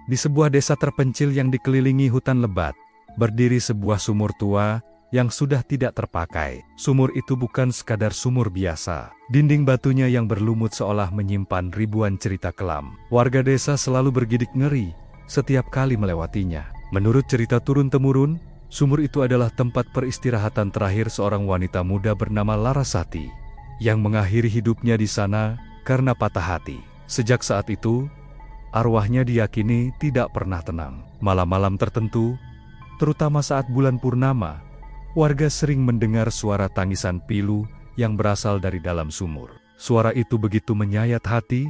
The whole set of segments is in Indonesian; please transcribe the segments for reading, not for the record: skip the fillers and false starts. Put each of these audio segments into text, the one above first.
Di sebuah desa terpencil yang dikelilingi hutan lebat, berdiri sebuah sumur tua yang sudah tidak terpakai. Sumur itu bukan sekadar sumur biasa. Dinding batunya yang berlumut seolah menyimpan ribuan cerita kelam. Warga desa selalu bergidik ngeri setiap kali melewatinya. Menurut cerita turun-temurun, sumur itu adalah tempat peristirahatan terakhir seorang wanita muda bernama Larasati, yang mengakhiri hidupnya di sana karena patah hati. Sejak saat itu, arwahnya diyakini tidak pernah tenang. Malam-malam tertentu, terutama saat bulan purnama, warga sering mendengar suara tangisan pilu yang berasal dari dalam sumur. Suara itu begitu menyayat hati,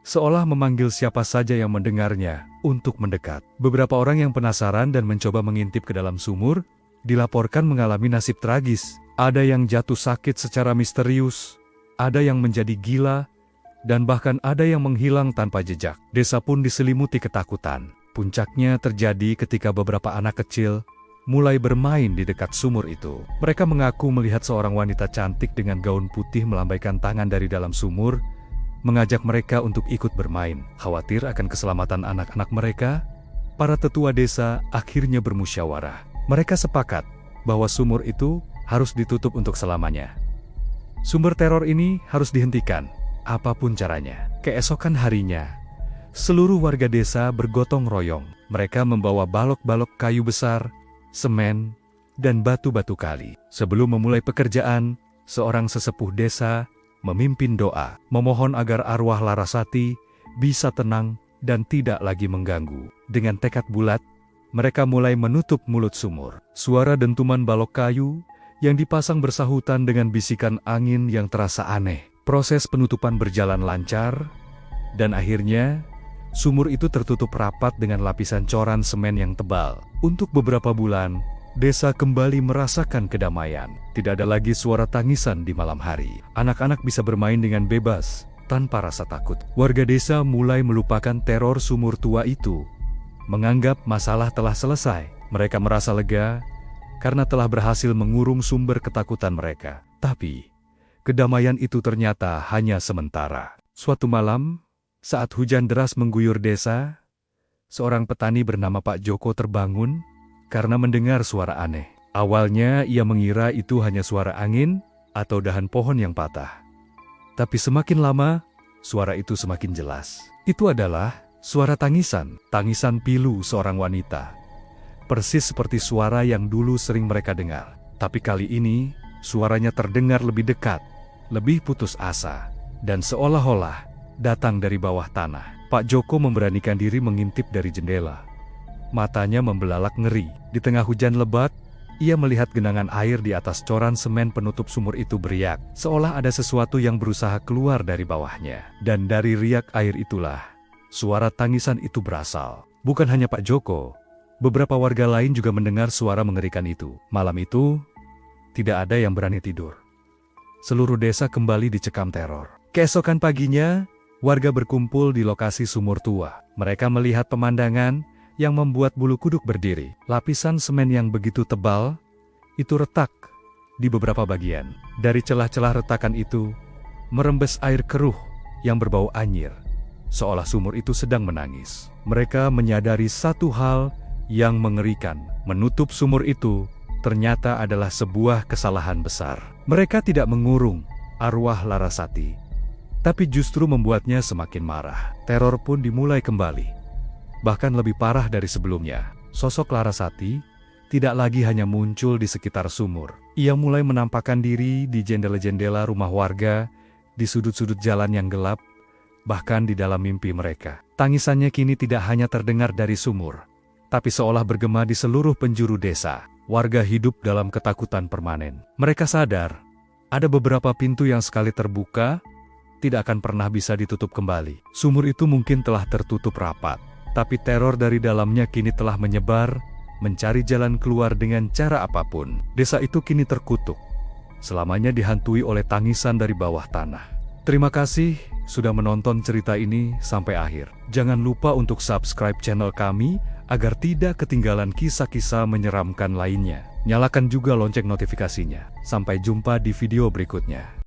seolah memanggil siapa saja yang mendengarnya untuk mendekat. Beberapa orang yang penasaran dan mencoba mengintip ke dalam sumur, dilaporkan mengalami nasib tragis. Ada yang jatuh sakit secara misterius, ada yang menjadi gila, dan bahkan ada yang menghilang tanpa jejak. Desa pun diselimuti ketakutan. Puncaknya terjadi ketika beberapa anak kecil mulai bermain di dekat sumur itu. Mereka mengaku melihat seorang wanita cantik dengan gaun putih melambaikan tangan dari dalam sumur, mengajak mereka untuk ikut bermain. Khawatir akan keselamatan anak-anak mereka, para tetua desa akhirnya bermusyawarah. Mereka sepakat bahwa sumur itu harus ditutup untuk selamanya. Sumber teror ini harus dihentikan, apapun caranya. Keesokan harinya, seluruh warga desa bergotong royong. Mereka membawa balok-balok kayu besar, semen, dan batu-batu kali. Sebelum memulai pekerjaan, seorang sesepuh desa memimpin doa, memohon agar arwah Larasati bisa tenang dan tidak lagi mengganggu. Dengan tekad bulat, mereka mulai menutup mulut sumur. Suara dentuman balok kayu yang dipasang bersahutan dengan bisikan angin yang terasa aneh. Proses penutupan berjalan lancar, dan akhirnya sumur itu tertutup rapat dengan lapisan coran semen yang tebal. Untuk beberapa bulan, desa kembali merasakan kedamaian. Tidak ada lagi suara tangisan di malam hari. Anak-anak bisa bermain dengan bebas, tanpa rasa takut. Warga desa mulai melupakan teror sumur tua itu, menganggap masalah telah selesai. Mereka merasa lega, karena telah berhasil mengurung sumber ketakutan mereka. Tapi kedamaian itu ternyata hanya sementara. Suatu malam, saat hujan deras mengguyur desa, seorang petani bernama Pak Joko terbangun karena mendengar suara aneh. Awalnya ia mengira itu hanya suara angin atau dahan pohon yang patah. Tapi semakin lama, suara itu semakin jelas. Itu adalah suara tangisan pilu seorang wanita. Persis seperti suara yang dulu sering mereka dengar. Tapi kali ini, suaranya terdengar lebih dekat, lebih putus asa, dan seolah-olah datang dari bawah tanah. Pak Joko memberanikan diri mengintip dari jendela. Matanya membelalak ngeri. Di tengah hujan lebat, ia melihat genangan air di atas coran semen penutup sumur itu beriak, seolah ada sesuatu yang berusaha keluar dari bawahnya. Dan dari riak air itulah, suara tangisan itu berasal. Bukan hanya Pak Joko, beberapa warga lain juga mendengar suara mengerikan itu. Malam itu, tidak ada yang berani tidur. Seluruh desa kembali dicekam teror. Keesokan paginya, warga berkumpul di lokasi sumur tua. Mereka melihat pemandangan yang membuat bulu kuduk berdiri. Lapisan semen yang begitu tebal, itu retak di beberapa bagian. Dari celah-celah retakan itu, merembes air keruh yang berbau anyir, seolah sumur itu sedang menangis. Mereka menyadari satu hal yang mengerikan. Menutup sumur itu ternyata adalah sebuah kesalahan besar. Mereka tidak mengurung arwah Larasati, tapi justru membuatnya semakin marah. Teror pun dimulai kembali. Bahkan lebih parah dari sebelumnya. Sosok Larasati tidak lagi hanya muncul di sekitar sumur. Ia mulai menampakkan diri di jendela-jendela rumah warga, di sudut-sudut jalan yang gelap, bahkan di dalam mimpi mereka. Tangisannya kini tidak hanya terdengar dari sumur, tapi seolah bergema di seluruh penjuru desa. Warga hidup dalam ketakutan permanen. Mereka sadar, ada beberapa pintu yang sekali terbuka, tidak akan pernah bisa ditutup kembali. Sumur itu mungkin telah tertutup rapat, tapi teror dari dalamnya kini telah menyebar, mencari jalan keluar dengan cara apapun. Desa itu kini terkutuk, selamanya dihantui oleh tangisan dari bawah tanah. Terima kasih sudah menonton cerita ini sampai akhir. Jangan lupa untuk subscribe channel kami, agar tidak ketinggalan kisah-kisah menyeramkan lainnya. Nyalakan juga lonceng notifikasinya. Sampai jumpa di video berikutnya.